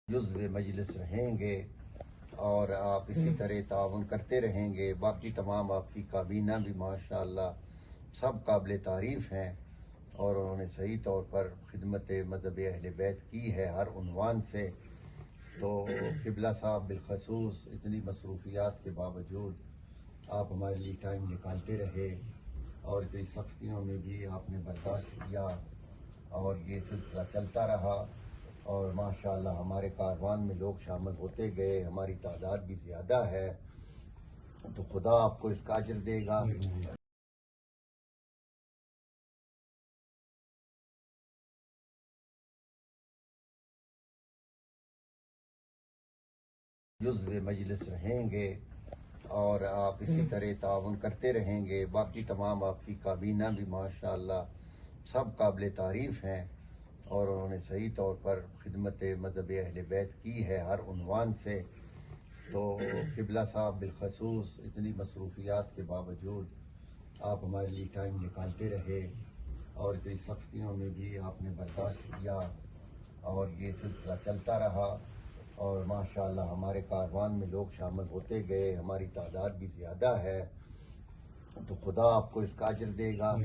جزو مجلس رہیں گے اور آپ اسی طرح تعاون کرتے رہیں گے۔ باقی تمام آپ کی کابینہ بھی ماشاءاللہ سب قابل تعریف ہیں اور انہوں نے صحیح طور پر خدمت مذہب اہل بیت کی ہے ہر عنوان سے۔ تو قبلہ صاحب بالخصوص اتنی مصروفیات کے باوجود آپ ہمارے لیے ٹائم نکالتے رہے اور اتنی سختیوں میں بھی آپ نے برداشت کیا اور یہ سلسلہ چلتا رہا اور ماشاءاللہ ہمارے کاروان میں لوگ شامل ہوتے گئے، ہماری تعداد بھی زیادہ ہے، تو خدا آپ کو اس کا اجر دے گا۔ جزو مجلس رہیں گے اور آپ اسی طرح تعاون کرتے رہیں گے۔ باقی تمام آپ کی کابینہ بھی ماشاءاللہ سب قابل تعریف ہیں اور انہوں نے صحیح طور پر خدمت مذہب اہل بیت کی ہے ہر عنوان سے۔ تو قبلہ صاحب بالخصوص اتنی مصروفیات کے باوجود آپ ہمارے لیے ٹائم نکالتے رہے اور اتنی سختیوں میں بھی آپ نے برداشت کیا اور یہ سلسلہ چلتا رہا اور ماشاءاللہ ہمارے کاروان میں لوگ شامل ہوتے گئے، ہماری تعداد بھی زیادہ ہے، تو خدا آپ کو اس کا اجر دے گا۔